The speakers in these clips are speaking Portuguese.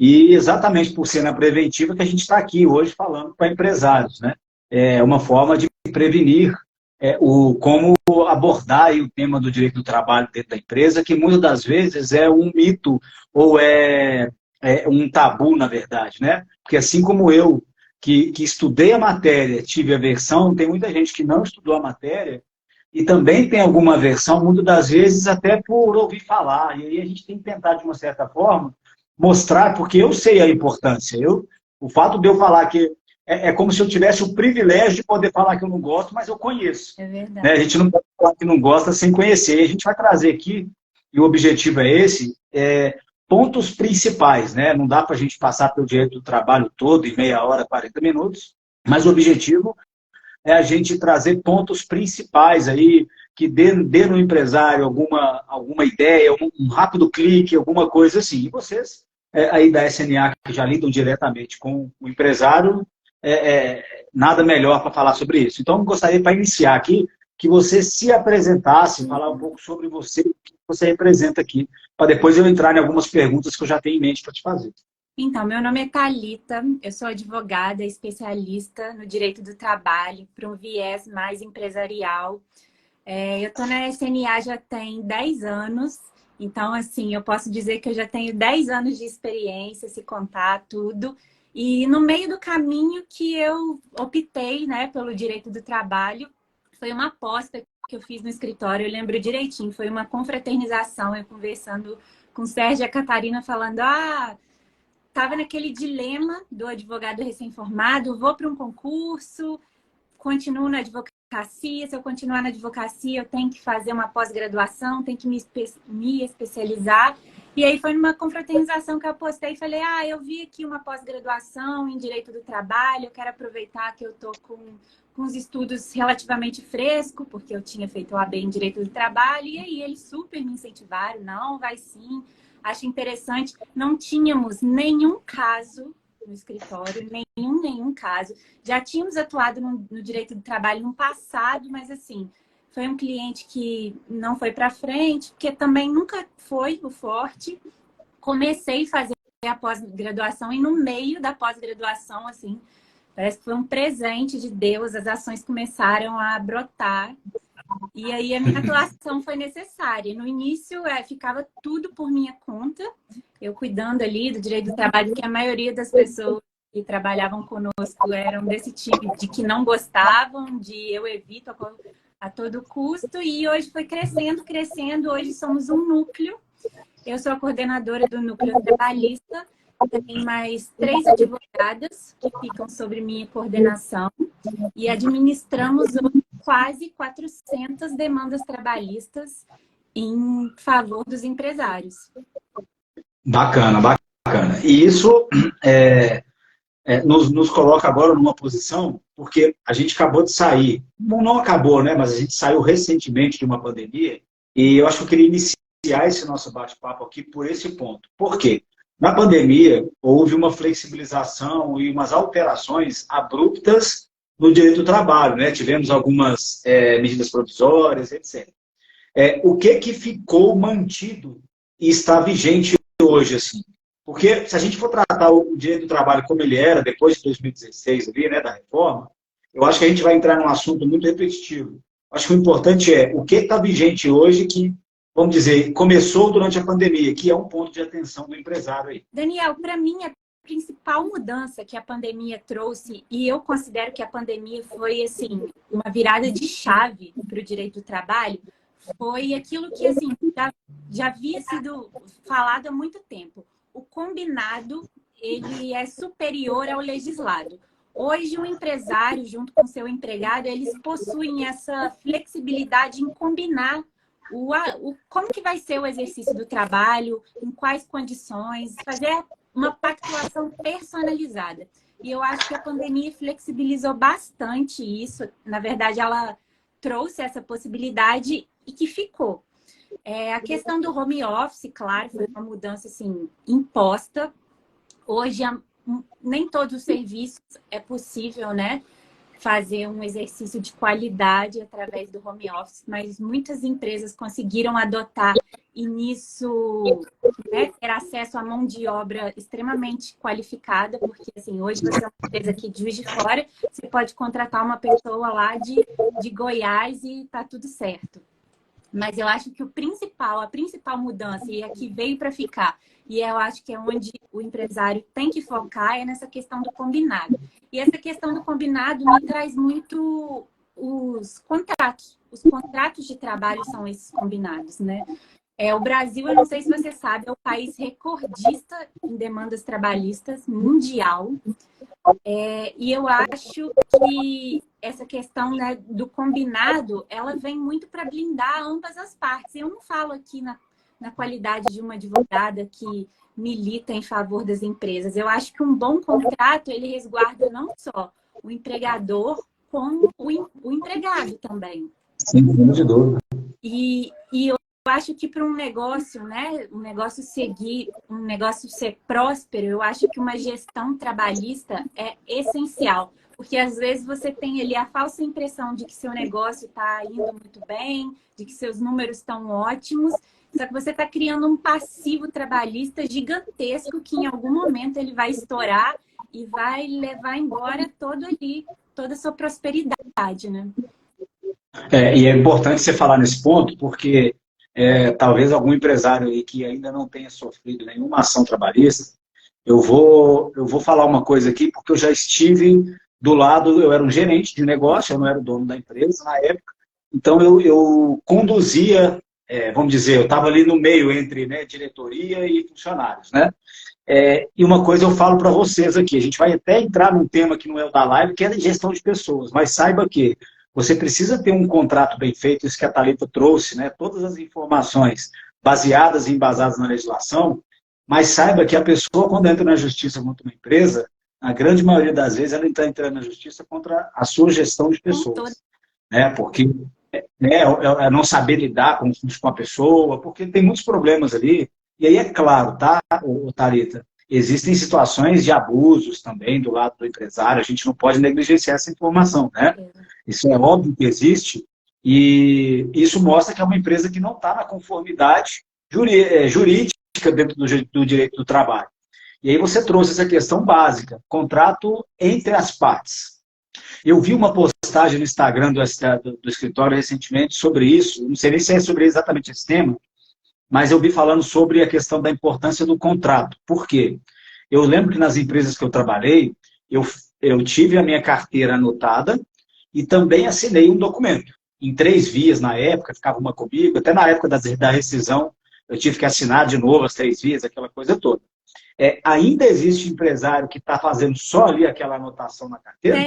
E exatamente por ser na preventiva que a gente está aqui hoje falando para empresários, né? É uma forma de prevenir como abordar aí o tema do direito do trabalho dentro da empresa, que muitas das vezes é um mito ou é um tabu, na verdade, né? Porque assim como eu, que estudei a matéria, tive aversão, tem muita gente que não estudou a matéria e também tem alguma aversão, muitas das vezes até por ouvir falar. E aí a gente tem que tentar, de uma certa forma, mostrar, porque eu sei a importância. O fato de eu falar que é como se eu tivesse o privilégio de poder falar que eu não gosto, mas eu conheço. É Né? verdade. A gente não pode falar que não gosta sem conhecer. E a gente vai trazer aqui, e o objetivo é esse, pontos principais. Né? Não dá para a gente passar pelo direito do trabalho todo em meia hora, 40 minutos, mas o objetivo é a gente trazer pontos principais aí que dê no empresário alguma ideia, um rápido clique, alguma coisa assim. E vocês aí da SNA que já lidam diretamente com o empresário, nada melhor para falar sobre isso. Então, eu gostaria, para iniciar aqui, que você se apresentasse, falar um pouco sobre você, o que você representa aqui, para depois eu entrar em algumas perguntas que eu já tenho em mente para te fazer. Então, meu nome é Thalita, eu sou advogada especialista no direito do trabalho, para um viés mais empresarial. Eu estou na SNA já tem 10 anos, então, assim, eu posso dizer que eu já tenho 10 anos de experiência, se contar tudo. E no meio do caminho que eu optei, né, pelo direito do trabalho, foi uma aposta que eu fiz no escritório, eu lembro direitinho, foi uma confraternização, eu conversando com o Sérgio e a Catarina, falando, estava naquele dilema do advogado recém-formado, vou para um concurso, continuo na advocacia, se eu continuar na advocacia, eu tenho que fazer uma pós-graduação, tenho que me especializar. E aí foi numa confraternização que eu apostei e falei, eu vi aqui uma pós-graduação em Direito do Trabalho, eu quero aproveitar que eu estou com os estudos relativamente frescos, porque eu tinha feito o AB em Direito do Trabalho, e aí eles super me incentivaram, não, vai sim, acho interessante. Não tínhamos nenhum caso no escritório, nenhum caso. Já tínhamos atuado no direito do trabalho no passado, mas assim, foi um cliente que não foi para frente, porque também nunca foi o forte. Comecei a fazer a pós-graduação e no meio da pós-graduação, assim, parece que foi um presente de Deus, as ações começaram a brotar. E aí a minha atuação foi necessária. No início, ficava tudo por minha conta, eu cuidando ali do direito do trabalho, que a maioria das pessoas que trabalhavam conosco eram desse tipo, de que não gostavam, de eu evito a todo custo. E hoje foi crescendo, crescendo. Hoje somos um núcleo. Eu sou a coordenadora do núcleo trabalhista. Tem mais 3 advogadas que ficam sobre minha coordenação. E administramos quase 400 demandas trabalhistas em favor dos empresários. Bacana, bacana. E isso nos coloca agora numa posição, porque a gente acabou de sair, não acabou, né? Mas a gente saiu recentemente de uma pandemia, e eu acho que eu queria iniciar esse nosso bate-papo aqui por esse ponto. Por quê? Na pandemia, houve uma flexibilização e umas alterações abruptas no direito do trabalho, né? Tivemos algumas medidas provisórias, etc. O que ficou mantido e está vigente hoje, assim? Porque se a gente for tratar o direito do trabalho como ele era depois de 2016, ali, né, da reforma, eu acho que a gente vai entrar num assunto muito repetitivo. Acho que o importante é o que está vigente hoje que, vamos dizer, começou durante a pandemia, que é um ponto de atenção do empresário aí. Daniel, para mim, a principal mudança que a pandemia trouxe, e eu considero que a pandemia foi assim uma virada de chave para o direito do trabalho, foi aquilo que assim já havia sido falado há muito tempo. O combinado, ele é superior ao legislado. Hoje, o empresário, junto com seu empregado, eles possuem essa flexibilidade em combinar como que vai ser o exercício do trabalho, em quais condições, fazer uma pactuação personalizada. E eu acho que a pandemia flexibilizou bastante isso. Na verdade, ela trouxe essa possibilidade e que ficou. A questão do home office, claro, foi uma mudança assim, imposta. Hoje, nem todos os serviços é possível, né, fazer um exercício de qualidade através do home office, mas muitas empresas conseguiram adotar e nisso, né, ter acesso a mão de obra extremamente qualificada, porque assim, hoje você é uma empresa aqui de Juiz de Fora, você pode contratar uma pessoa lá de Goiás e tá tudo certo. Mas eu acho que a principal mudança, e aqui veio para ficar, e eu acho que é onde o empresário tem que focar, é nessa questão do combinado. E essa questão do combinado me traz muito os contratos. Os contratos de trabalho são esses combinados, né? O Brasil, eu não sei se você sabe, é o país recordista em demandas trabalhistas mundial. E eu acho que essa questão, né, do combinado, ela vem muito para blindar ambas as partes. Eu não falo aqui na qualidade de uma advogada que milita em favor das empresas. Eu acho que um bom contrato, ele resguarda não só o empregador, como o empregado também. Sem dúvida. E eu acho que para um negócio, né, um negócio ser próspero, eu acho que uma gestão trabalhista é essencial. Porque às vezes você tem ali a falsa impressão de que seu negócio está indo muito bem, de que seus números estão ótimos, só que você está criando um passivo trabalhista gigantesco que em algum momento ele vai estourar e vai levar embora toda a sua prosperidade, né? E é importante você falar nesse ponto, porque talvez algum empresário aí que ainda não tenha sofrido nenhuma ação trabalhista, eu vou falar uma coisa aqui, porque eu já estive do lado, eu era um gerente de negócio, eu não era o dono da empresa na época, então eu conduzia, vamos dizer, eu estava ali no meio entre, né, diretoria e funcionários, né? E uma coisa eu falo para vocês aqui, a gente vai até entrar num tema que não é o da live, que é a gestão de pessoas, mas saiba que você precisa ter um contrato bem feito, isso que a Thalita trouxe, né? Todas as informações baseadas e embasadas na legislação, mas saiba que a pessoa, quando entra na justiça contra uma empresa, a grande maioria das vezes ela está entrando na justiça contra a sua gestão de pessoas. Né? Porque é não saber lidar com a pessoa, porque tem muitos problemas ali. E aí é claro, tá, Thalita? Existem situações de abusos também do lado do empresário, a gente não pode negligenciar essa informação, né? Isso é óbvio que existe, e isso mostra que é uma empresa que não está na conformidade jurídica dentro do direito do trabalho. E aí você trouxe essa questão básica, contrato entre as partes. Eu vi uma postagem no Instagram do escritório recentemente sobre isso, não sei nem se é sobre exatamente esse tema, mas eu vi falando sobre a questão da importância do contrato. Por quê? Eu lembro que nas empresas que eu trabalhei, eu tive a minha carteira anotada e também assinei um documento. Em 3 vias na época, ficava uma comigo, até na época da rescisão, eu tive que assinar de novo as 3 vias, aquela coisa toda. Ainda existe empresário que está fazendo só ali aquela anotação na carteira?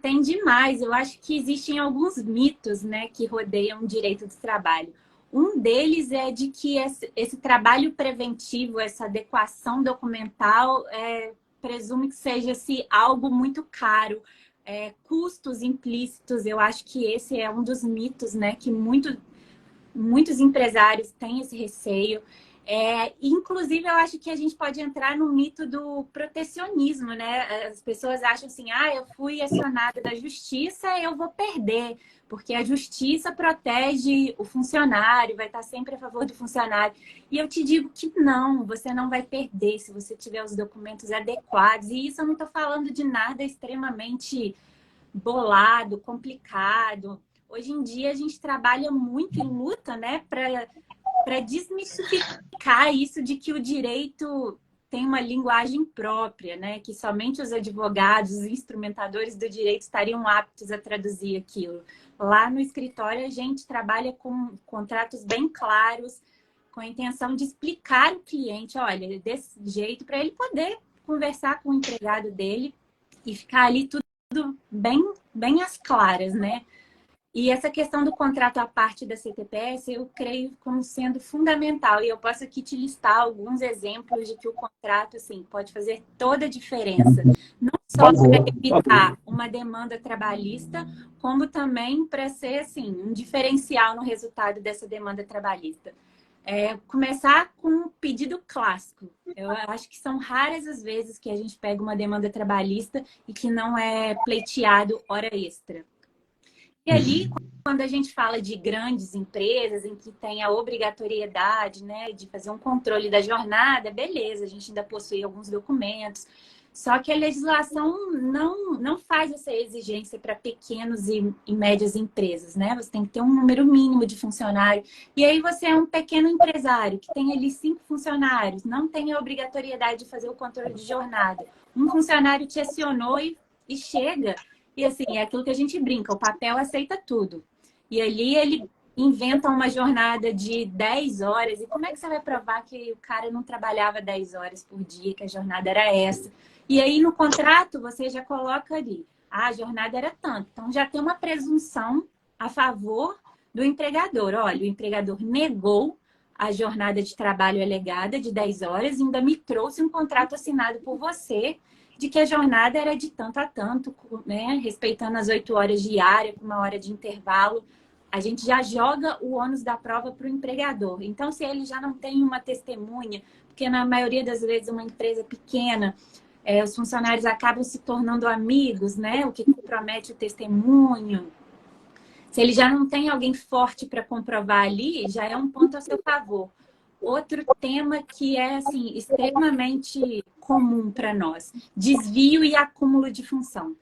Tem demais. Eu acho que existem alguns mitos, né, que rodeiam o direito do trabalho. Um deles é de que esse trabalho preventivo, essa adequação documental, presume que seja algo muito caro. Custos implícitos, eu acho que esse é um dos mitos, né, que muitos empresários têm esse receio. Inclusive, eu acho que a gente pode entrar no mito do protecionismo, né? As pessoas acham assim, eu fui acionada da justiça, eu vou perder, porque a justiça protege o funcionário, vai estar sempre a favor do funcionário. E eu te digo que não, você não vai perder se você tiver os documentos adequados. E isso eu não estou falando de nada extremamente bolado, complicado. Hoje em dia, a gente trabalha muito e luta, né, para desmistificar isso de que o direito tem uma linguagem própria, né? Que somente os advogados, os instrumentadores do direito estariam aptos a traduzir aquilo. Lá no escritório, a gente trabalha com contratos bem claros, com a intenção de explicar ao cliente, olha, desse jeito, para ele poder conversar com o empregado dele e ficar ali tudo bem às claras, né? E essa questão do contrato à parte da CTPS, eu creio como sendo fundamental. E eu posso aqui te listar alguns exemplos de que o contrato, assim, pode fazer toda a diferença. Não só para evitar uma demanda trabalhista, como também para ser, assim, um diferencial no resultado dessa demanda trabalhista. Começar com um pedido clássico. Eu acho que são raras as vezes que a gente pega uma demanda trabalhista e que não é pleiteado hora extra. E ali, quando a gente fala de grandes empresas em que tem a obrigatoriedade, né, de fazer um controle da jornada, beleza, a gente ainda possui alguns documentos. Só que a legislação não faz essa exigência para pequenos e médias empresas, né? Você tem que ter um número mínimo de funcionários. E aí você é um pequeno empresário que tem ali 5 funcionários, não tem a obrigatoriedade de fazer o controle de jornada. Um funcionário te acionou e chega. E assim, é aquilo que a gente brinca, o papel aceita tudo. E ali ele inventa uma jornada de 10 horas. E como é que você vai provar que o cara não trabalhava 10 horas por dia, que a jornada era essa? E aí, no contrato, você já coloca ali, a jornada era tanto. Então, já tem uma presunção a favor do empregador. Olha, o empregador negou a jornada de trabalho alegada de 10 horas e ainda me trouxe um contrato assinado por você de que a jornada era de tanto a tanto, né? Respeitando as 8 horas diárias, com 1 hora de intervalo. A gente já joga o ônus da prova para o empregador. Então, se ele já não tem uma testemunha, porque na maioria das vezes uma empresa pequena, os funcionários acabam se tornando amigos, né? O que compromete o testemunho. Se ele já não tem alguém forte para comprovar ali, já é um ponto a seu favor. Outro tema que é assim, extremamente comum para nós, desvio e acúmulo de função.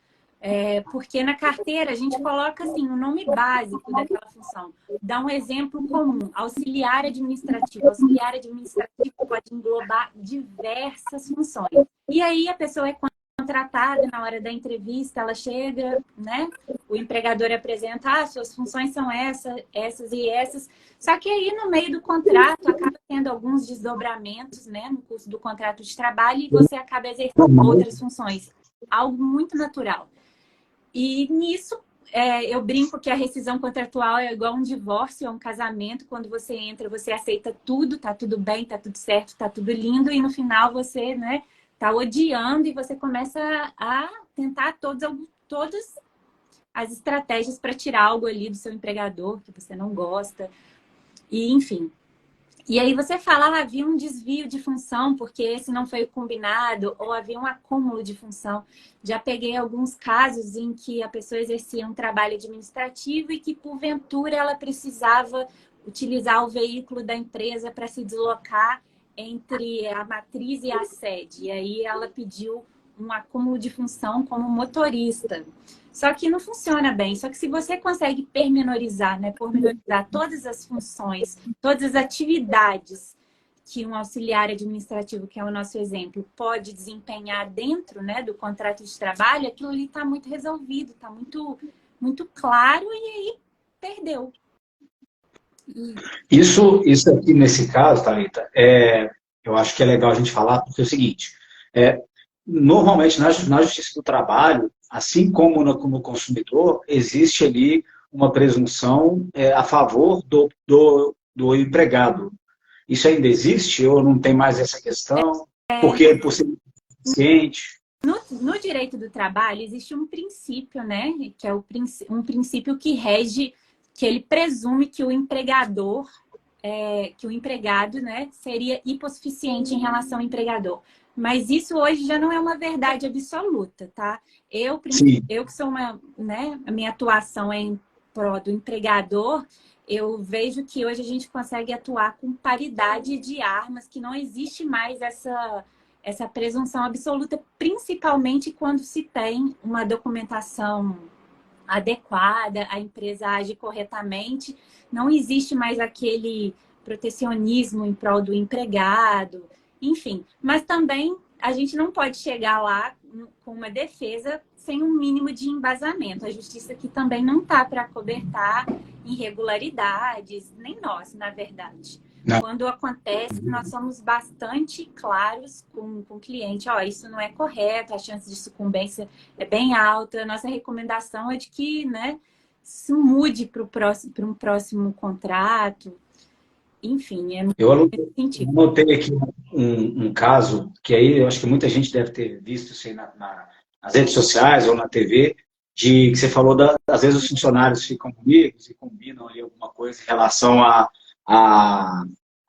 Porque na carteira a gente coloca assim, o nome básico daquela função. Dá um exemplo comum, auxiliar administrativo. Auxiliar administrativo pode englobar diversas funções. E aí a pessoa é contratada na hora da entrevista, ela chega, né? O empregador apresenta, suas funções são essas e essas. Só que aí no meio do contrato acaba tendo alguns desdobramentos, né? No curso do contrato de trabalho e você acaba exercendo outras funções. Algo muito natural. E nisso, eu brinco que a rescisão contratual é igual um divórcio, é um casamento. Quando você entra, você aceita tudo, tá tudo bem, tá tudo certo, tá tudo lindo. E no final você, né, tá odiando e você começa a tentar todas as estratégias para tirar algo ali do seu empregador que você não gosta. E, enfim. E aí você fala, havia um desvio de função, porque esse não foi o combinado, ou havia um acúmulo de função. Já peguei alguns casos em que a pessoa exercia um trabalho administrativo e que, porventura, ela precisava utilizar o veículo da empresa para se deslocar entre a matriz e a sede. E aí ela pediu um acúmulo de função como motorista. Só que não funciona bem. Só que se você consegue pormenorizar, né, pormenorizar todas as funções, todas as atividades que um auxiliar administrativo, que é o nosso exemplo, pode desempenhar dentro, né, do contrato de trabalho, aquilo ali está muito resolvido, está muito, muito claro e aí perdeu. Isso aqui, nesse caso, Thalita, eu acho que é legal a gente falar, porque é o seguinte, normalmente na Justiça do Trabalho, assim como no consumidor, existe ali uma presunção a favor do empregado. Isso ainda existe ou não tem mais essa questão? Porque por ser eficiente... No direito do trabalho existe um princípio, né? Que é um princípio que rege, que ele presume que o empregador, que o empregado, né, seria hipossuficiente em relação ao empregador. Mas isso hoje já não é uma verdade absoluta, tá? Eu que sou né, a minha atuação é em prol do empregador, eu vejo que hoje a gente consegue atuar com paridade de armas, que não existe mais essa presunção absoluta, principalmente quando se tem uma documentação adequada, a empresa age corretamente, não existe mais aquele protecionismo em prol do empregado, enfim. Mas também a gente não pode chegar lá com uma defesa sem um mínimo de embasamento. A justiça aqui também não está para acobertar irregularidades, nem nós, na verdade. Não. Quando acontece, nós somos bastante claros com o cliente. Ó, isso não é correto, a chance de sucumbência é bem alta. A nossa recomendação é de que, né, se mude para um próximo contrato. Enfim, eu anotei aqui um caso, que aí eu acho que muita gente deve ter visto isso aí nas redes sociais ou na TV, de que você falou, às vezes os funcionários ficam amigos e combinam ali alguma coisa em relação a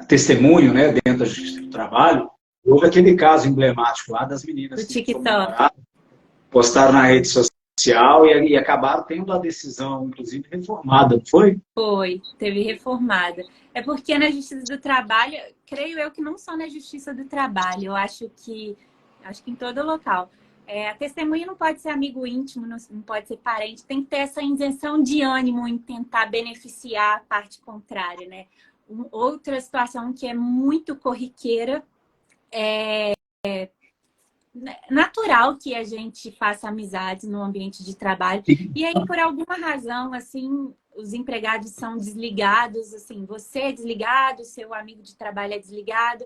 testemunho, né, dentro da Justiça do Trabalho, houve aquele caso emblemático lá das meninas Do que TikTok. postaram na rede social e acabaram tendo a decisão, inclusive, reformada, não foi? Foi, teve reformada. É porque na Justiça do Trabalho, creio eu que não só na Justiça do Trabalho, eu acho que em todo local. A testemunha não pode ser amigo íntimo, não pode ser parente, tem que ter essa isenção de ânimo em tentar beneficiar a parte contrária, né? Outra situação que é muito corriqueira, natural que a gente faça amizades no ambiente de trabalho. E aí, por alguma razão, assim, os empregados são desligados, assim, você é desligado, seu amigo de trabalho é desligado,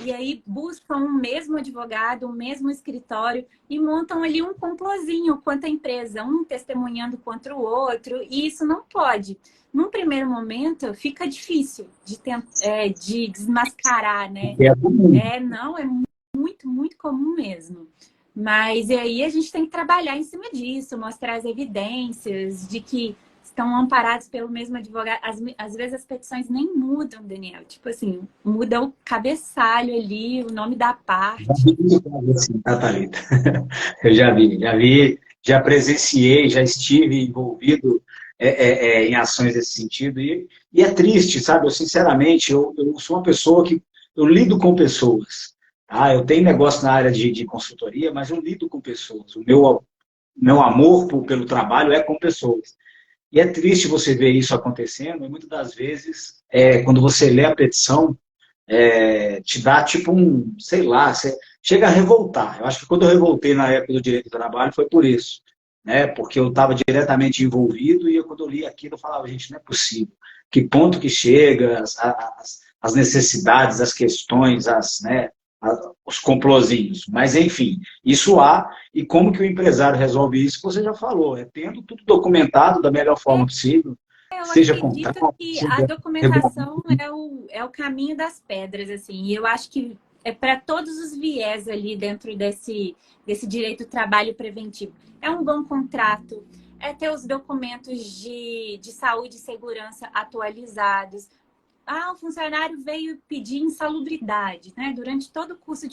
e aí buscam o mesmo advogado, o mesmo escritório e montam ali um complozinho contra a empresa, um testemunhando contra o outro, e isso não pode. Num primeiro momento, fica difícil de desmascarar, né? Não, é muito, muito comum mesmo. Mas aí a gente tem que trabalhar em cima disso, mostrar as evidências de que estão amparados pelo mesmo advogado. Às vezes as petições nem mudam, Daniel. Tipo assim, muda o cabeçalho ali, o nome da parte. Assim, tá, Thalita? Eu já presenciei, já estive envolvido em ações desse sentido. E é triste, sabe? Eu, sinceramente, eu sou uma pessoa que eu lido com pessoas. Tá? Eu tenho negócio na área de consultoria, mas eu lido com pessoas. O meu amor pelo trabalho é com pessoas. E é triste você ver isso acontecendo, e muitas das vezes, quando você lê a petição, te dá tipo sei lá, você chega a revoltar. Eu acho que quando eu revoltei na época do direito do trabalho foi por isso, né? Porque eu estava diretamente envolvido e quando eu li aquilo eu falava, gente, não é possível. Que ponto que chega, as necessidades, as questões, né, os complozinhos. Mas, enfim, isso há. E como que o empresário resolve isso? Você já falou, tendo tudo documentado da melhor forma possível, Eu seja acredito contrato, que a seja documentação é o caminho das pedras, assim. E eu acho que é para todos os viés ali dentro desse direito do trabalho preventivo. É um bom contrato, é ter os documentos de saúde e segurança atualizados. O funcionário veio pedir insalubridade, né? Durante todo o curso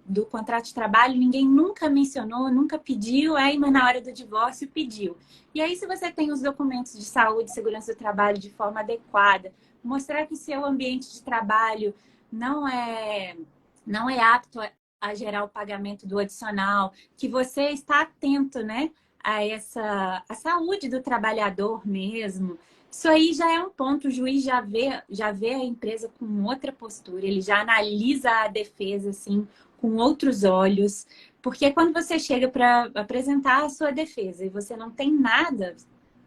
do contrato de trabalho, ninguém nunca mencionou, nunca pediu, mas na hora do divórcio pediu. E aí, se você tem os documentos de saúde e segurança do trabalho de forma adequada, mostrar que o seu ambiente de trabalho não é, não é apto a gerar o pagamento do adicional, que você está atento, né, a saúde do trabalhador mesmo. Isso aí já é um ponto, o juiz já vê a empresa com outra postura, ele já analisa a defesa assim, com outros olhos, porque quando você chega para apresentar a sua defesa e você não tem nada,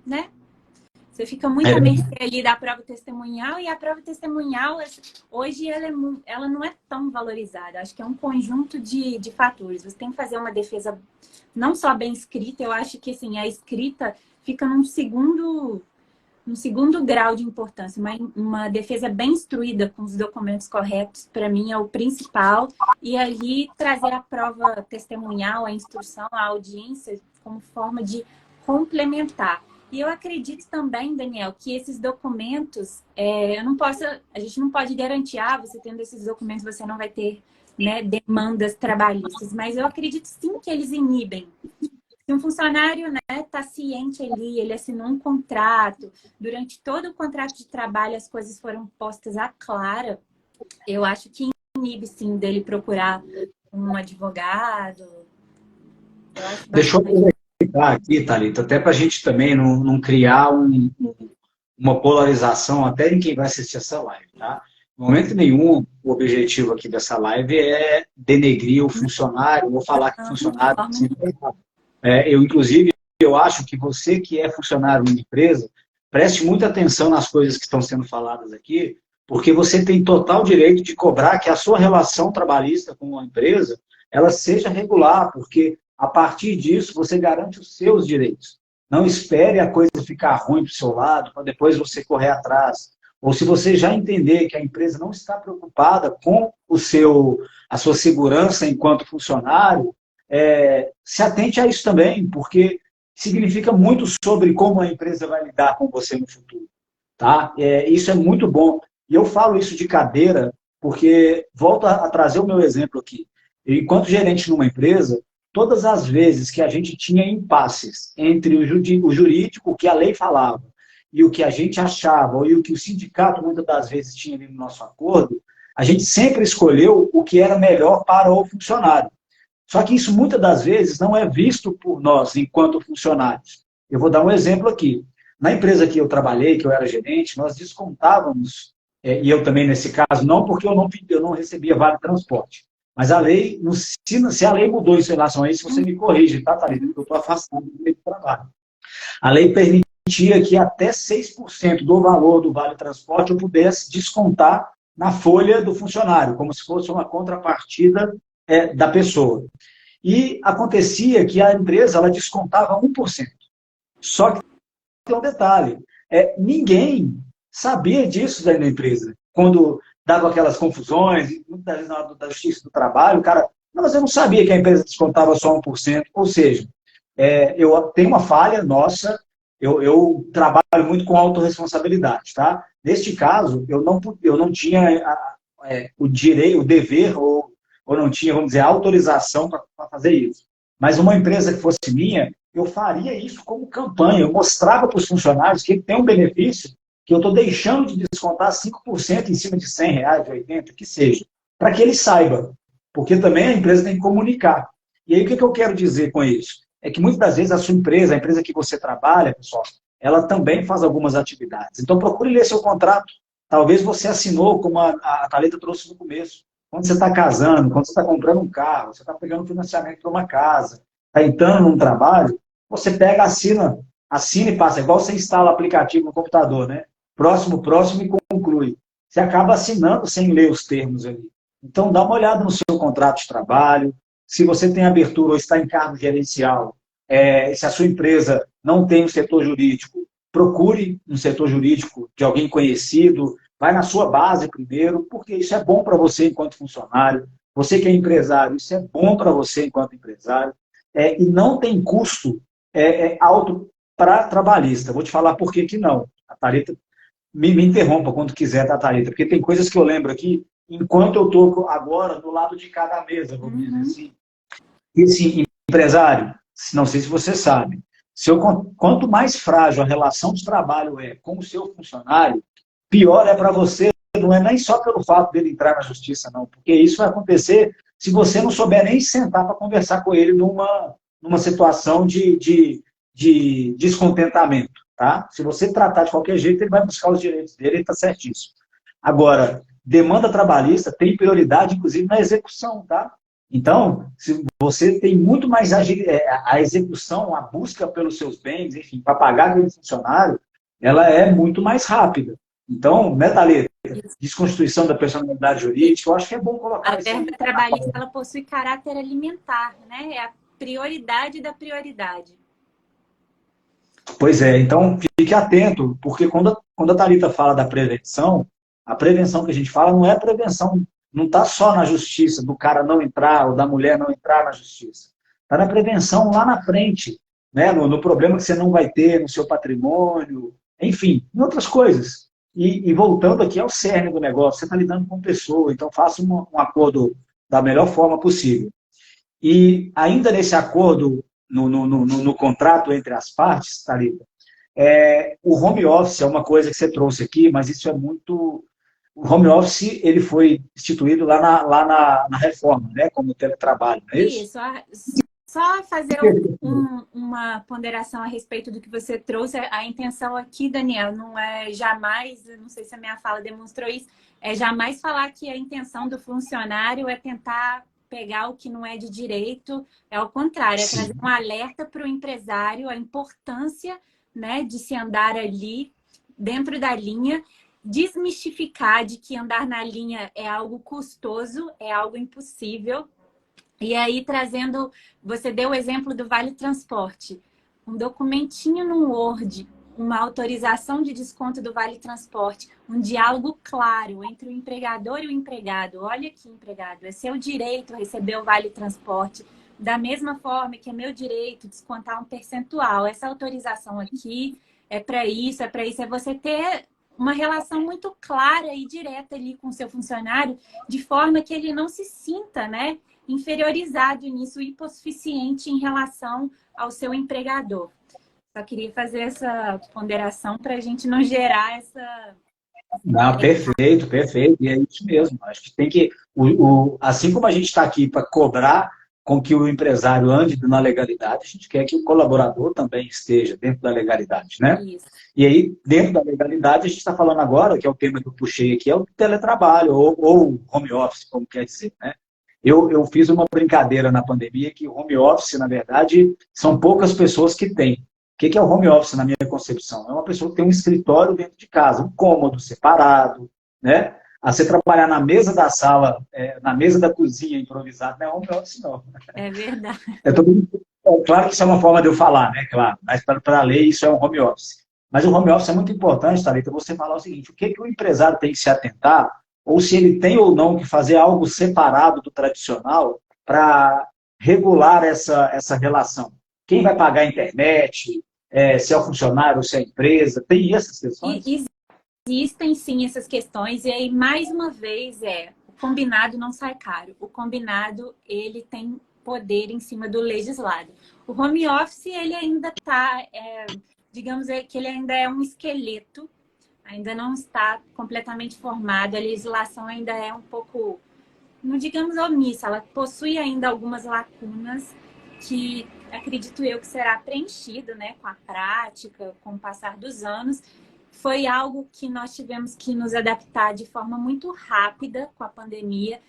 né? Você fica muito à mercê ali da prova testemunhal, e a prova testemunhal, hoje, ela não é tão valorizada. Acho que é um conjunto de fatores. Você tem que fazer uma defesa não só bem escrita, eu acho que assim, a escrita fica num segundo grau de importância. Uma defesa bem instruída, com os documentos corretos, para mim é o principal. E ali trazer a prova testemunhal, a instrução, a audiência, como forma de complementar. E eu acredito também, Daniel, que esses documentos, a gente não pode garantir, você tendo esses documentos, você não vai ter, né, demandas trabalhistas, mas eu acredito sim que eles inibem. Se um funcionário, né, está ciente ali, ele assinou um contrato, durante todo o contrato de trabalho as coisas foram postas à clara, eu acho que inibe sim dele procurar um advogado. Eu acho Deixa eu bastante. aproveitar aqui, Thalita, até para a gente também não criar uma polarização até em quem vai assistir essa live, tá? Em momento nenhum, o objetivo aqui dessa live é denegrir o funcionário ou falar que o Não, de funcionário... forma nenhuma. Inclusive, eu acho que você que é funcionário de uma empresa, preste muita atenção nas coisas que estão sendo faladas aqui, porque você tem total direito de cobrar que a sua relação trabalhista com a empresa, ela seja regular, porque a partir disso você garante os seus direitos. Não espere a coisa ficar ruim para o seu lado, para depois você correr atrás. Ou se você já entender que a empresa não está preocupada com a sua segurança enquanto funcionário, se atente a isso também, porque significa muito sobre como a empresa vai lidar com você no futuro. Tá? Isso é muito bom. E eu falo isso de cadeira porque, volto a trazer o meu exemplo aqui. Enquanto gerente numa empresa, todas as vezes que a gente tinha impasses entre o jurídico, o que a lei falava, e o que a gente achava, e o que o sindicato muitas das vezes tinha ali no nosso acordo, a gente sempre escolheu o que era melhor para o funcionário. Só que isso muitas das vezes não é visto por nós enquanto funcionários. Eu vou dar um exemplo aqui. Na empresa que eu trabalhei, que eu era gerente, nós descontávamos, e eu também nesse caso, não porque eu não recebia vale transporte, mas a lei, se a lei mudou em relação a isso, você me corrige, tá, Thalita? Porque eu estou afastado do meio do trabalho. A lei permitia que até 6% do valor do vale transporte eu pudesse descontar na folha do funcionário, como se fosse uma contrapartida da pessoa. E acontecia que a empresa ela descontava 1%. Só que tem um detalhe, ninguém sabia disso da empresa. Quando dava aquelas confusões, muitas vezes na hora da justiça do trabalho, o cara, não, mas eu não sabia que a empresa descontava só 1%. Ou seja, eu tenho uma falha nossa, eu trabalho muito com autorresponsabilidade, tá? Neste caso, eu não tinha o direito, o dever, ou não tinha, vamos dizer, autorização para fazer isso. Mas uma empresa que fosse minha, eu faria isso como campanha, eu mostrava para os funcionários que tem um benefício que eu estou deixando de descontar 5% em cima de R$ 100, de 80, que seja, para que ele saiba, porque também a empresa tem que comunicar. E aí o que eu quero dizer com isso? É que muitas das vezes a sua empresa, a empresa que você trabalha, pessoal, ela também faz algumas atividades. Então procure ler seu contrato. Talvez você assinou, como a Thalita trouxe no começo. Quando você está casando, quando você está comprando um carro, você está pegando financiamento para uma casa, está entrando num trabalho, você pega, assina e passa. Igual você instala o aplicativo no computador, né? Próximo, próximo e conclui. Você acaba assinando sem ler os termos ali. Então, dá uma olhada no seu contrato de trabalho. Se você tem abertura ou está em cargo gerencial, se a sua empresa não tem um setor jurídico, procure um setor jurídico de alguém conhecido, vai na sua base primeiro, porque isso é bom para você enquanto funcionário. Você que é empresário, isso é bom para você enquanto empresário. E não tem custo alto para trabalhista. Vou te falar por que não. A Thalita me interrompa quando quiser, tá, Thalita? Porque tem coisas que eu lembro aqui, enquanto eu estou agora do lado de cada mesa, vamos dizer assim. E assim, empresário, não sei se você sabe, quanto mais frágil a relação de trabalho é com o seu funcionário, pior é para você, não é nem só pelo fato dele entrar na justiça, não, porque isso vai acontecer se você não souber nem sentar para conversar com ele numa situação de descontentamento, tá? Se você tratar de qualquer jeito, ele vai buscar os direitos dele, ele está certíssimo. Agora, demanda trabalhista tem prioridade, inclusive, na execução, tá? Então, se você tem muito mais a execução, a busca pelos seus bens, enfim, para pagar aquele funcionário, ela é muito mais rápida. Então, né, Thalita? Desconstituição da personalidade jurídica, eu acho que é bom colocar isso. A verba trabalhista, ela possui caráter alimentar, né? É a prioridade da prioridade. Pois é, então fique atento, porque quando a Thalita fala da prevenção, a prevenção que a gente fala não é prevenção, não está só na justiça, do cara não entrar ou da mulher não entrar na justiça. Está na prevenção lá na frente, né? No problema que você não vai ter no seu patrimônio, enfim, em outras coisas. E voltando aqui ao cerne do negócio, você está lidando com pessoa, então faça um acordo da melhor forma possível. E ainda nesse acordo, no contrato entre as partes, Thalita, o home office é uma coisa que você trouxe aqui, mas isso é muito... O home office ele foi instituído lá na reforma, né, como teletrabalho, não é isso? Isso. Só fazer uma ponderação a respeito do que você trouxe. A intenção aqui, Daniel, não é jamais, não sei se a minha fala demonstrou isso, é jamais falar que a intenção do funcionário é tentar pegar o que não é de direito, é ao contrário, é trazer um alerta para o empresário, a importância, né, de se andar ali dentro da linha, desmistificar de que andar na linha é algo custoso, é algo impossível. E aí, trazendo, você deu o exemplo do Vale Transporte, um documentinho no Word, uma autorização de desconto do Vale Transporte, um diálogo claro entre o empregador e o empregado. Olha aqui, empregado, é seu direito receber o Vale Transporte, da mesma forma que é meu direito descontar um percentual. Essa autorização aqui é para isso, é você ter uma relação muito clara e direta ali com o seu funcionário, de forma que ele não se sinta, né, inferiorizado nisso, hipossuficiente em relação ao seu empregador. Só queria fazer essa ponderação para a gente não gerar essa... Não, perfeito, perfeito. E é isso mesmo. Acho que tem que, assim como a gente está aqui para cobrar com que o empresário ande na legalidade, a gente quer que o colaborador também esteja dentro da legalidade, né? Isso. E aí, dentro da legalidade, a gente está falando agora, que é o tema que eu puxei aqui, é o teletrabalho, ou home office, como quer dizer, né? Eu fiz uma brincadeira na pandemia que o home office, na verdade, são poucas pessoas que têm. O que é o home office, na minha concepção? É uma pessoa que tem um escritório dentro de casa, um cômodo separado, né? A você trabalhar na mesa da sala, na mesa da cozinha improvisada, não é home office, não. É verdade. Claro que isso é uma forma de eu falar, né? Claro, mas para a lei isso é um home office. Mas o home office é muito importante, Thalita, você falar o seguinte, o que o empresário tem que se atentar, ou se ele tem ou não que fazer algo separado do tradicional para regular essa relação. Quem vai pagar a internet, se é o funcionário, se é a empresa, tem essas questões? Existem sim essas questões, e aí, mais uma vez, o combinado não sai caro. O combinado, ele tem poder em cima do legislado. O home office, ele ainda está, digamos que ele ainda é um esqueleto, ainda não está completamente formado, a legislação ainda é um pouco, não digamos omissa, ela possui ainda algumas lacunas que acredito eu que será preenchido, né, com a prática, com o passar dos anos. Foi algo que nós tivemos que nos adaptar de forma muito rápida com a pandemia.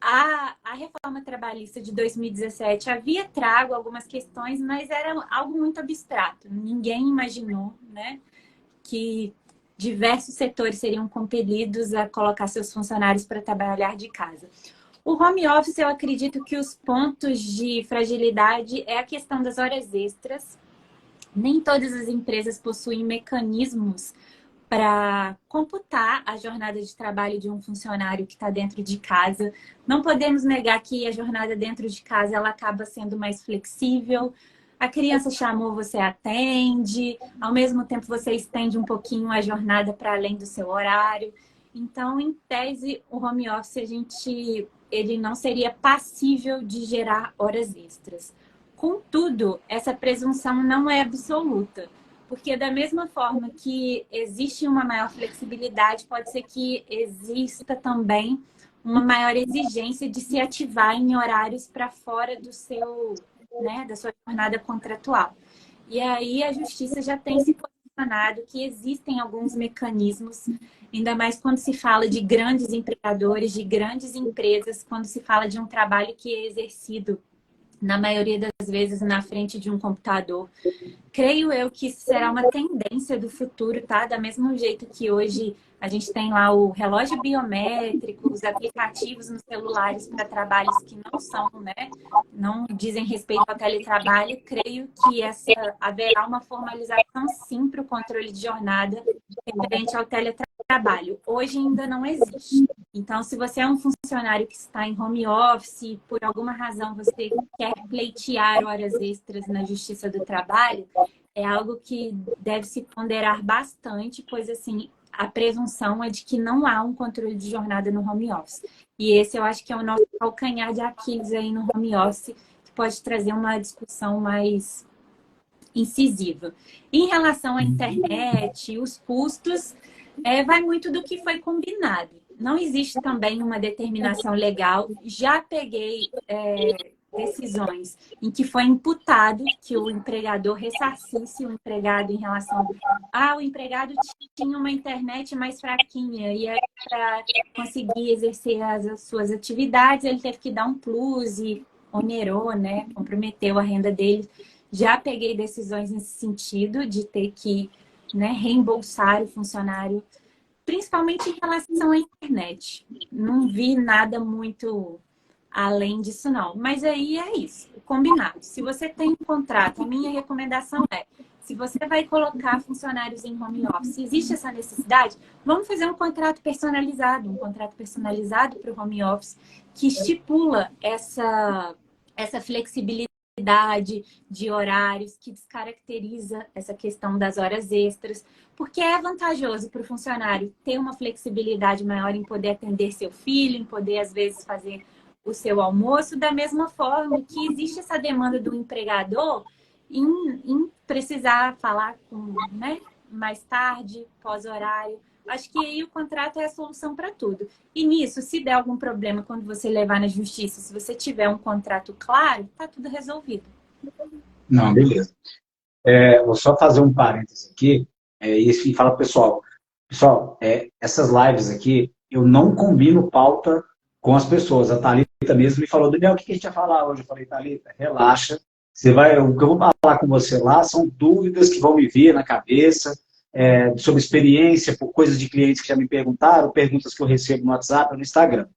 A reforma trabalhista de 2017 havia trago algumas questões, mas era algo muito abstrato. Ninguém imaginou, né, que diversos setores seriam compelidos a colocar seus funcionários para trabalhar de casa. O home office, eu acredito que os pontos de fragilidade é a questão das horas extras. Nem todas as empresas possuem mecanismos para computar a jornada de trabalho de um funcionário que está dentro de casa. Não podemos negar que a jornada dentro de casa ela acaba sendo mais flexível. A criança chamou, você atende. Ao mesmo tempo, você estende um pouquinho a jornada para além do seu horário. Então, em tese, o home office, ele não seria passível de gerar horas extras. Contudo, essa presunção não é absoluta. Porque da mesma forma que existe uma maior flexibilidade, pode ser que exista também uma maior exigência de se ativar em horários para fora do seu, né, da sua jornada contratual. E aí a justiça já tem se posicionado que existem alguns mecanismos, ainda mais quando se fala de grandes empregadores, de grandes empresas, quando se fala de um trabalho que é exercido na maioria das vezes na frente de um computador. Creio eu que isso será uma tendência do futuro, tá? Da mesmo jeito que hoje a gente tem lá o relógio biométrico, os aplicativos nos celulares para trabalhos que não são, né? Não dizem respeito ao teletrabalho. Creio que haverá uma formalização sim para o controle de jornada referente ao teletrabalho. Hoje ainda não existe. Então, se você é um funcionário que está em home office, por alguma razão você quer pleitear horas extras na Justiça do Trabalho, é algo que deve se ponderar bastante, pois assim, a presunção é de que não há um controle de jornada no home office. E esse eu acho que é o nosso calcanhar de Aquiles aí no home office, que pode trazer uma discussão mais incisiva. Em relação à internet, os custos, vai muito do que foi combinado. Não existe também uma determinação legal. Já peguei decisões em que foi imputado que o empregador ressarcisse o empregado em relação o empregado tinha uma internet mais fraquinha e aí para conseguir exercer as suas atividades ele teve que dar um plus e onerou, né, comprometeu a renda dele. Já peguei decisões nesse sentido de ter que, né, reembolsar o funcionário, principalmente em relação à internet. Não vi nada muito além disso, não. Mas aí é isso, o combinado. Se você tem um contrato, a minha recomendação se você vai colocar funcionários em home office, se existe essa necessidade, vamos fazer um contrato personalizado para o home office, que estipula essa flexibilidade de horários, que descaracteriza essa questão das horas extras, porque é vantajoso para o funcionário ter uma flexibilidade maior em poder atender seu filho, em poder, às vezes, fazer o seu almoço, da mesma forma que existe essa demanda do empregador em precisar falar com, né, mais tarde, pós-horário. Acho que aí o contrato é a solução para tudo. E nisso, se der algum problema quando você levar na justiça, se você tiver um contrato claro, tá tudo resolvido. Não, beleza. Vou só fazer um parênteses aqui e falar pro pessoal. Pessoal, essas lives aqui, eu não combino pauta com as pessoas. A Thalita mesmo me falou, Daniel, o que a gente ia falar hoje? Eu falei, Thalita, relaxa. O que eu vou falar com você lá são dúvidas que vão me vir na cabeça, sobre experiência, por coisas de clientes que já me perguntaram, perguntas que eu recebo no WhatsApp ou no Instagram.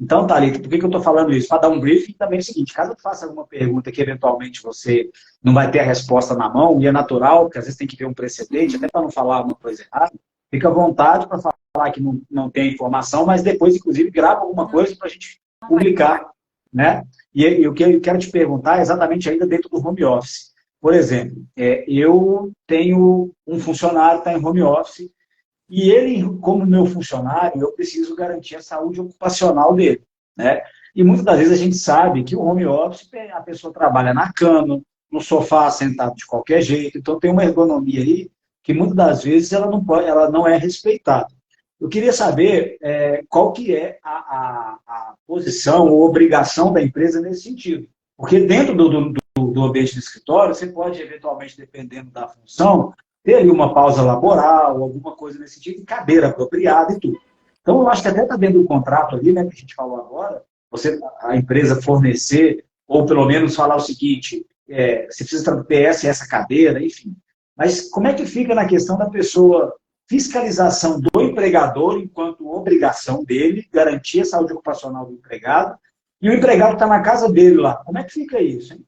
Então, Thalita, por que eu estou falando isso? Para dar um briefing também é o seguinte, caso eu faça alguma pergunta que eventualmente você não vai ter a resposta na mão, e é natural, porque às vezes tem que ver um precedente, até para não falar uma coisa errada, fica à vontade para falar que não tem informação, mas depois, inclusive, grava alguma coisa para a gente publicar, né? E o que eu quero te perguntar é exatamente ainda dentro do home office. Por exemplo, eu tenho um funcionário que está em home office, e ele, como meu funcionário, eu preciso garantir a saúde ocupacional dele, né? E muitas das vezes a gente sabe que o home office, a pessoa trabalha na cama, no sofá, sentado de qualquer jeito, então tem uma ergonomia aí que muitas das vezes ela não é respeitada. Eu queria saber qual que é a posição ou obrigação da empresa nesse sentido. Porque dentro do ambiente do escritório, você pode, eventualmente, dependendo da função, ter ali uma pausa laboral, alguma coisa nesse sentido, e cadeira apropriada e tudo. Então, eu acho que até está dentro do contrato ali, né, que a gente falou agora, a empresa fornecer, ou pelo menos falar o seguinte, você precisa ter essa cadeira, enfim. Mas como é que fica na questão da pessoa, fiscalização do empregador, enquanto obrigação dele, garantir a saúde ocupacional do empregado, e o empregado está na casa dele lá. Como é que fica isso, hein?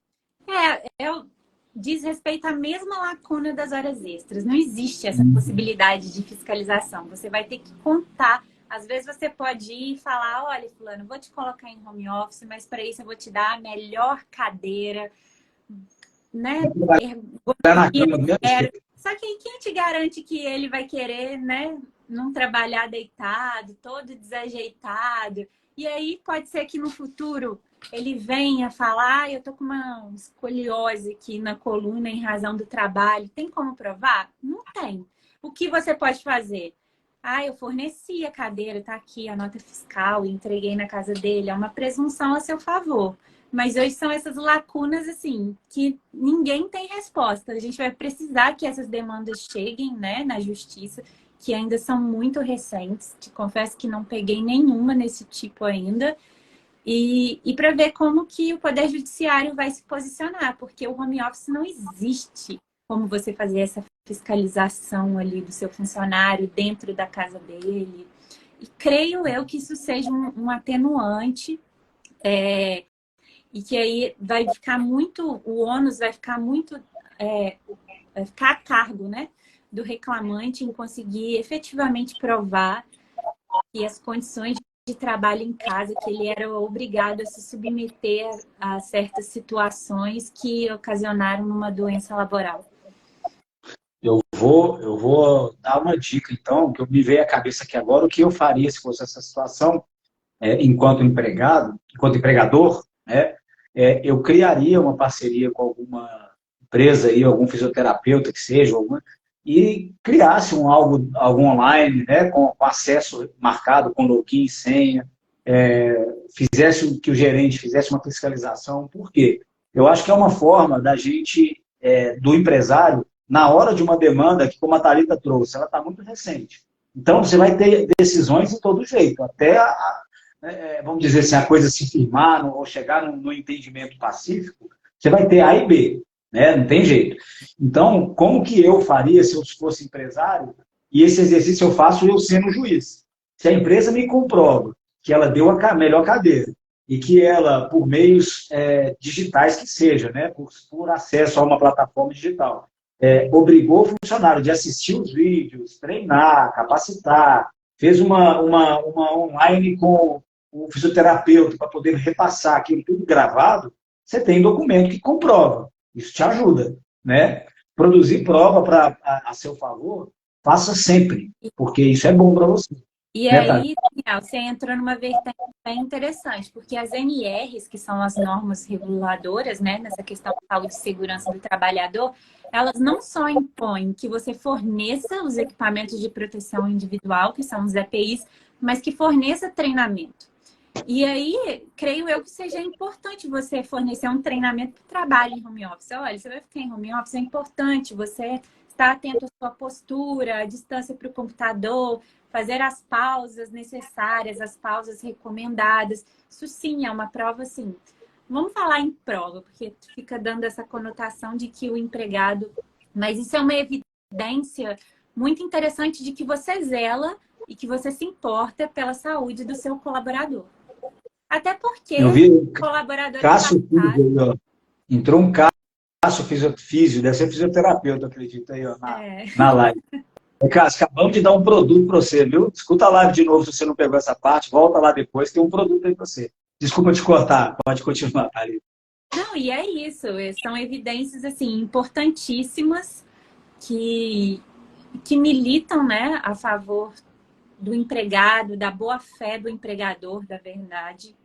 Diz respeito à mesma lacuna das horas extras. Não existe essa possibilidade de fiscalização. Você vai ter que contar. Às vezes você pode ir e falar, olha, fulano, vou te colocar em home office, mas para isso eu vou te dar a melhor cadeira, né? Só que quem te garante que ele vai querer, né, não trabalhar deitado, todo desajeitado? E aí pode ser que no futuro ele venha falar, eu tô com uma escoliose aqui na coluna em razão do trabalho. Tem como provar? Não tem. O que você pode fazer? Eu forneci a cadeira, tá aqui a nota fiscal, entreguei na casa dele. É uma presunção a seu favor. Mas hoje são essas lacunas, assim, que ninguém tem resposta. A gente vai precisar que essas demandas cheguem, né, na justiça, que ainda são muito recentes. Te confesso que não peguei nenhuma nesse tipo ainda. E para ver como que o Poder Judiciário vai se posicionar, porque o home office não existe como você fazer essa fiscalização ali do seu funcionário dentro da casa dele. E creio eu que isso seja um atenuante, e que aí vai ficar muito, o ônus vai ficar muito, vai ficar a cargo, né, do reclamante em conseguir efetivamente provar que as condições de trabalho em casa, que ele era obrigado a se submeter a certas situações que ocasionaram uma doença laboral. Eu vou dar uma dica, então, que me veio à cabeça aqui agora, o que eu faria se fosse essa situação, enquanto empregador, né? Eu criaria uma parceria com alguma empresa, aí, algum fisioterapeuta que seja, e criasse algo online, né, com acesso marcado, com login e senha, fizesse que o gerente fizesse uma fiscalização. Por quê? Eu acho que é uma forma da gente, do empresário, na hora de uma demanda, que como a Thalita trouxe, ela está muito recente. Então, você vai ter decisões de todo jeito, até, vamos dizer assim, a coisa se firmar ou chegar no entendimento pacífico, você vai ter A e B. Né? Não tem jeito. Então, como que eu faria se eu fosse empresário? E esse exercício eu faço eu sendo juiz. Se a empresa me comprova que ela deu a melhor cadeira e que ela, por meios digitais que seja, né? por acesso a uma plataforma digital, obrigou o funcionário de assistir os vídeos, treinar, capacitar, fez uma online com o fisioterapeuta para poder repassar aquilo tudo gravado, você tem documento que comprova. Isso te ajuda, né? Produzir prova a seu favor, faça sempre, porque isso é bom para você. E Né, Thalita? aí, Daniel, você entrou numa vertente bem interessante, porque as NRs, que são as normas reguladoras, né, nessa questão de saúde e segurança do trabalhador, elas não só impõem que você forneça os equipamentos de proteção individual, que são os EPIs, mas que forneça treinamento. E aí, creio eu que seja importante você fornecer um treinamento para o trabalho em home office. Olha, você vai ficar em home office, é importante você estar atento à sua postura, à distância para o computador, fazer as pausas necessárias, as pausas recomendadas. Isso sim é uma prova, sim. Vamos falar em prova, porque fica dando essa conotação de que o empregado... Mas isso é uma evidência muito interessante de que você zela e que você se importa pela saúde do seu colaborador. Até porque Eu vi o colaborador Cássio afastado... Filho, ó. Entrou um Cássio físio, deve ser fisioterapeuta, acredito, aí, ó, na live. Cássio, acabamos de dar um produto para você, viu? Escuta a live de novo se você não pegou essa parte, volta lá depois, tem um produto aí para você. Desculpa te cortar, pode continuar, Thalita. Não, e é isso, são evidências assim importantíssimas que militam, né, a favor do empregado, da boa-fé do empregador, da verdade,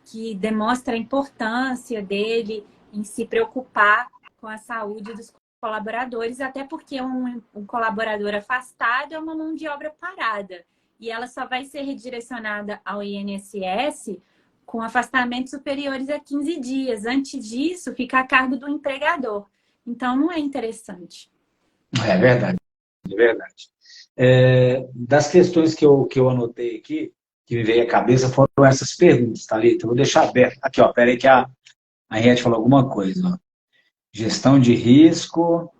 que demonstra a importância dele em se preocupar com a saúde dos colaboradores, até porque um colaborador afastado é uma mão de obra parada. E ela só vai ser redirecionada ao INSS com afastamentos superiores a 15 dias. Antes disso, fica a cargo do empregador. Então, não é interessante. É verdade, é verdade. Das questões que eu anotei aqui, que me veio à cabeça, foram essas perguntas, Thalita. Eu vou deixar aberto. Aqui, ó, peraí que a Henriette falou alguma coisa. Ó. Gestão de risco,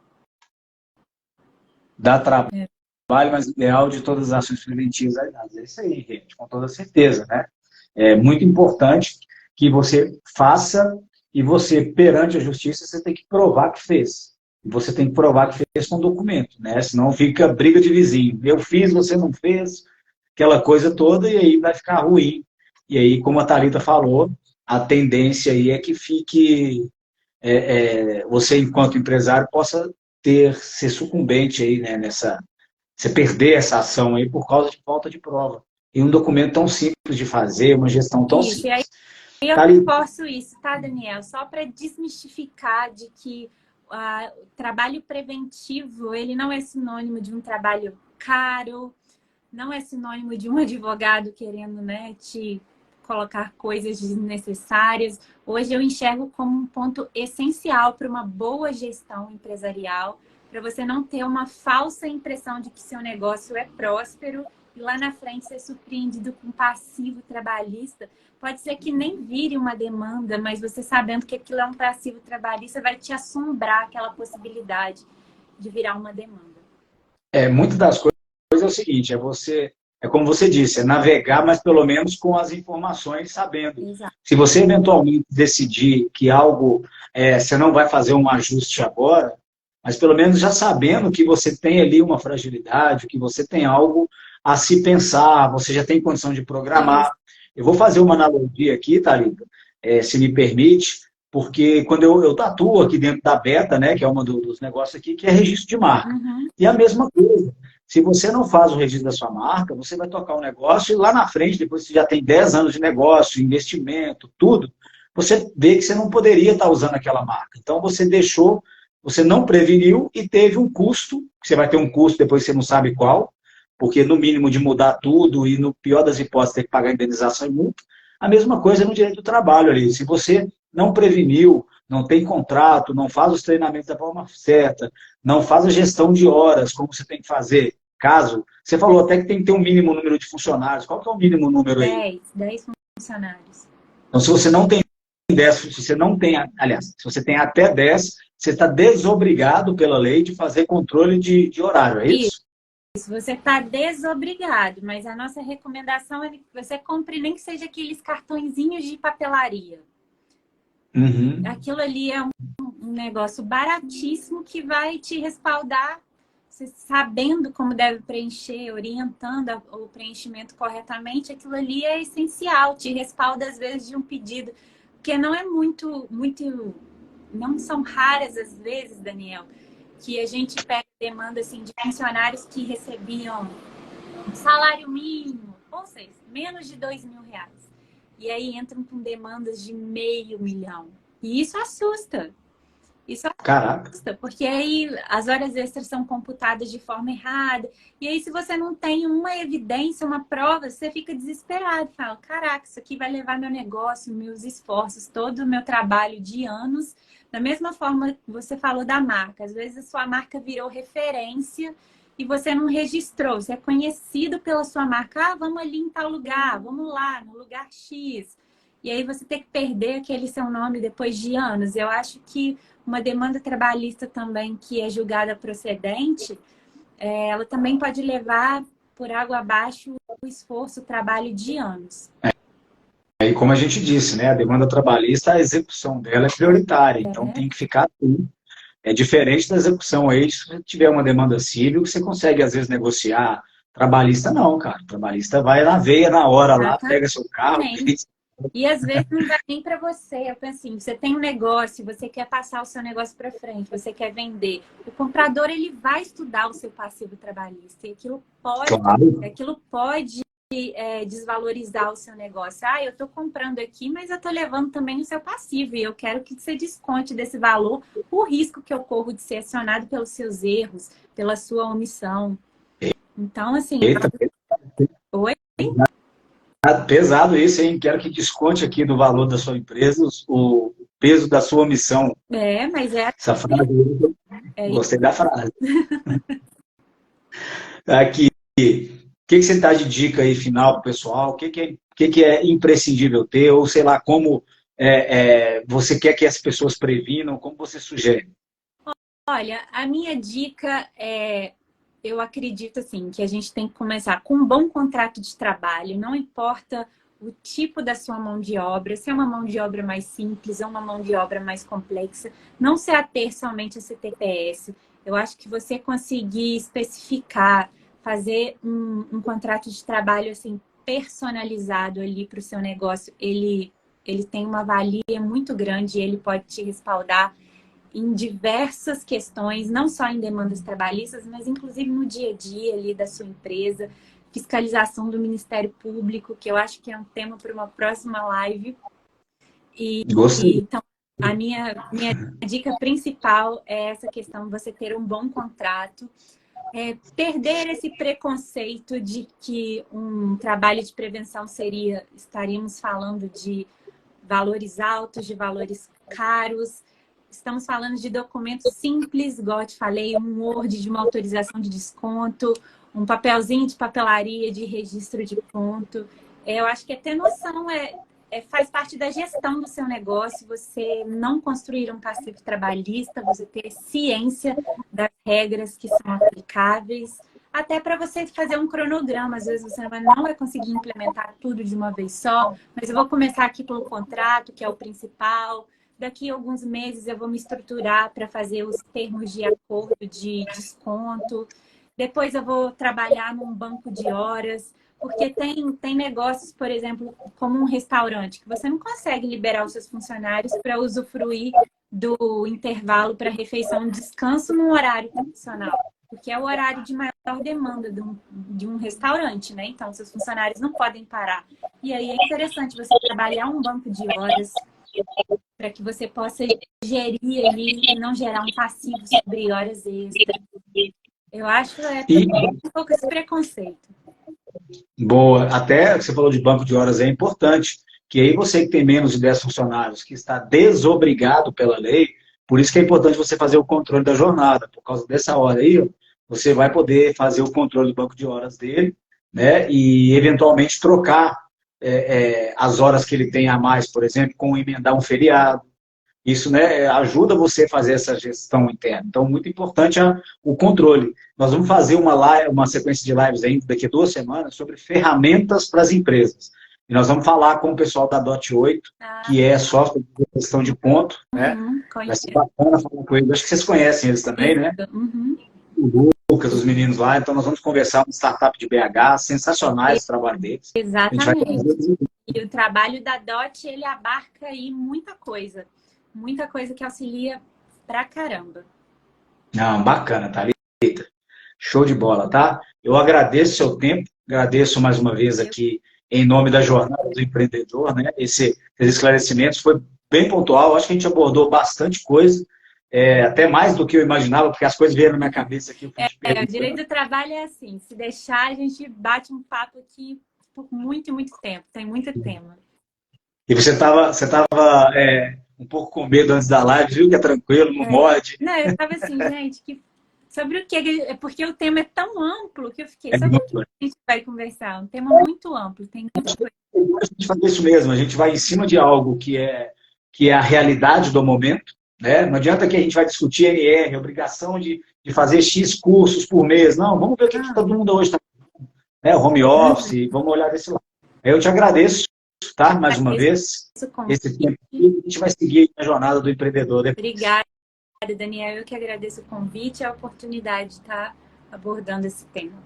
dá trabalho, mas ideal de todas as ações preventivas. É isso aí, gente, com toda certeza, né? É muito importante que você faça e você, perante a justiça, você tem que provar que fez. E você tem que provar que fez com documento, né? Senão fica briga de vizinho. Eu fiz, você não fez, aquela coisa toda, e aí vai ficar ruim. E aí, como a Thalita falou, a tendência aí é que fique... você, enquanto empresário, possa ser sucumbente aí, né, você perder essa ação aí por causa de falta de prova. E um documento tão simples de fazer, uma gestão tão Isso, e aí simples. eu Thalita, reforço isso, tá, Daniel? Só para desmistificar de que o trabalho preventivo, ele não é sinônimo de um trabalho caro, não é sinônimo de um advogado querendo, né, te colocar coisas desnecessárias. Hoje eu enxergo como um ponto essencial para uma boa gestão empresarial, para você não ter uma falsa impressão de que seu negócio é próspero e lá na frente ser surpreendido com passivo trabalhista. Pode ser que nem vire uma demanda, mas você sabendo que aquilo é um passivo trabalhista vai te assombrar aquela possibilidade de virar uma demanda. muitas das coisas é o seguinte, como você disse, é navegar, mas pelo menos com as informações, sabendo. Exato. Se você eventualmente decidir que algo, você não vai fazer um ajuste agora, mas pelo menos já sabendo que você tem ali uma fragilidade, que você tem algo a se pensar, você já tem condição de programar. Eu vou fazer uma analogia aqui, Thalita, se me permite, porque quando eu tatuo aqui dentro da Beta, né, que é um dos negócios aqui, que é registro de marca. Uhum. E a mesma coisa. Se você não faz o registro da sua marca, você vai tocar um negócio e lá na frente, depois que você já tem 10 anos de negócio, investimento, tudo, você vê que você não poderia estar usando aquela marca. Então, você deixou, você não preveniu e teve um custo, que você vai ter um custo depois você não sabe qual, porque no mínimo de mudar tudo e no pior das hipóteses ter que pagar indenização e multa, a mesma coisa no direito do trabalho ali. Se você não preveniu, não tem contrato, não faz os treinamentos da forma certa, não faz a gestão de horas como você tem que fazer, caso... Você falou até que tem que ter um mínimo número de funcionários. Qual que é o mínimo número aí? 10 funcionários. Então, se você não tem 10, se você não tem, aliás, se você tem até 10, você está desobrigado pela lei de fazer controle de horário, é isso? Isso, você está desobrigado, mas a nossa recomendação é que você compre nem que seja aqueles cartõezinhos de papelaria. Uhum. Aquilo ali é um negócio baratíssimo que vai te respaldar, você sabendo como deve preencher, orientando o preenchimento corretamente. Aquilo ali é essencial, te respalda às vezes de um pedido Porque não é não são raras as vezes, Daniel, que a gente pega demanda assim, de funcionários que recebiam um salário mínimo, ou seja, menos de R$ 2.000. E aí entram com demandas de R$ 500.000. E isso assusta. Isso Caraca. assusta, porque aí as horas extras são computadas de forma errada. E aí, se você não tem uma evidência, uma prova, você fica desesperado. Fala, caraca, isso aqui vai levar meu negócio, meus esforços, todo o meu trabalho de anos. Da mesma forma que você falou da marca. Às vezes a sua marca virou referência e você não registrou. Você é conhecido pela sua marca. Ah, vamos ali em tal lugar, vamos lá, no lugar X. E aí você tem que perder aquele seu nome depois de anos. Eu acho que uma demanda trabalhista também que é julgada procedente, ela também pode levar por água abaixo o esforço, o trabalho de anos. E como a gente disse, né, a demanda trabalhista, a execução dela é prioritária, então tem que ficar tudo. É diferente da execução aí, se você tiver uma demanda civil, você consegue às vezes negociar. Trabalhista não, cara. Trabalhista vai na veia, na hora lá, pega seu carro. E às vezes não vai nem para você. Eu penso assim, você tem um negócio, você quer passar o seu negócio para frente, você quer vender. O comprador, ele vai estudar o seu passivo trabalhista. E aquilo pode desvalorizar o seu negócio. Ah, eu estou comprando aqui, mas eu estou levando também o seu passivo. E eu quero que você desconte desse valor o risco que eu corro de ser acionado pelos seus erros, pela sua omissão. Então, assim... Eita. Oi? Pesado isso, hein? Quero que desconte aqui do valor da sua empresa o peso da sua omissão. Mas é... Essa frase gostei da frase. Aqui, o que você dá de dica aí final para o pessoal? O que é imprescindível ter? Ou sei lá, como você quer que as pessoas previnam? Como você sugere? Olha, a minha dica é... Eu acredito assim, que a gente tem que começar com um bom contrato de trabalho, não importa o tipo da sua mão de obra, se é uma mão de obra mais simples ou uma mão de obra mais complexa, não se ater somente a CTPS. Eu acho que você conseguir especificar, fazer um contrato de trabalho assim, personalizado ali para o seu negócio, ele tem uma valia muito grande, ele pode te respaldar em diversas questões, não só em demandas trabalhistas, mas inclusive no dia a dia ali da sua empresa, fiscalização do Ministério Público, que eu acho que é um tema para uma próxima live. Então, a minha dica principal é essa questão de você ter um bom contrato, perder esse preconceito de que um trabalho de prevenção estaríamos falando de valores altos, de valores caros. Estamos falando de documentos simples, igual eu te falei, um Word de uma autorização de desconto, um papelzinho de papelaria de registro de ponto. Eu acho que ter noção faz parte da gestão do seu negócio, você não construir um passivo trabalhista, você ter ciência das regras que são aplicáveis, até para você fazer um cronograma. Às vezes você não vai conseguir implementar tudo de uma vez só, mas eu vou começar aqui pelo contrato, que é o principal. Daqui a alguns meses eu vou me estruturar para fazer os termos de acordo de desconto. Depois eu vou trabalhar num banco de horas, porque tem negócios, por exemplo, como um restaurante, que você não consegue liberar os seus funcionários para usufruir do intervalo para refeição e descanso num horário tradicional, porque é o horário de maior demanda de um restaurante, né? Então, seus funcionários não podem parar. E aí é interessante você trabalhar um banco de horas para que você possa gerir ali e não gerar um passivo sobre horas extras. Eu acho um pouco esse preconceito. Boa. Até você falou de banco de horas, é importante, que aí você que tem menos de 10 funcionários, que está desobrigado pela lei, por isso que é importante você fazer o controle da jornada. Por causa dessa hora aí, você vai poder fazer o controle do banco de horas dele, né? E eventualmente trocar as horas que ele tem a mais, por exemplo, com emendar um feriado. Isso, né, ajuda você a fazer essa gestão interna. Então, muito importante o controle. Nós vamos fazer uma sequência de lives ainda daqui a 2 semanas sobre ferramentas para as empresas. E nós vamos falar com o pessoal da DOT8, que é software de gestão de ponto. Né? Vai ser bacana falar com eles. Acho que vocês conhecem eles também, né? O Lucas, os meninos lá. Então, nós vamos conversar com startup de BH, sensacionais o trabalho deles. Exatamente. E o trabalho da DOT, ele abarca aí muita coisa que auxilia pra caramba. Não, bacana, Thalita. Show de bola, tá? Eu agradeço o seu tempo, agradeço mais uma vez Eu, aqui em nome da Jornada do Empreendedor, né? Esses esclarecimentos foi bem pontual, acho que a gente abordou bastante coisa, até mais do que eu imaginava, porque as coisas vieram na minha cabeça aqui, eu fui te o direito perguntando. do trabalho é assim, se deixar, a gente bate um papo aqui por muito, muito tempo, tem muito tema. E você tava um pouco com medo antes da live, viu que é tranquilo, não morde. Não, eu tava assim, gente, sobre o que? É porque o tema é tão amplo que eu fiquei, É sobre o que muito. a gente vai conversar? Um tema muito amplo, tem muita coisa. A gente faz isso mesmo, a gente vai em cima de algo que é a realidade do momento, né? Não adianta que a gente vai discutir NR, obrigação de fazer X cursos por mês. Não, vamos ver o que todo mundo hoje está, né? Home office, vamos olhar desse lado. Eu te agradeço, tá? Mais uma vez, Isso com... esse tempo aqui, a gente vai seguir a jornada do empreendedor depois. Obrigada, Daniel. Eu que agradeço o convite e a oportunidade de estar abordando esse tema.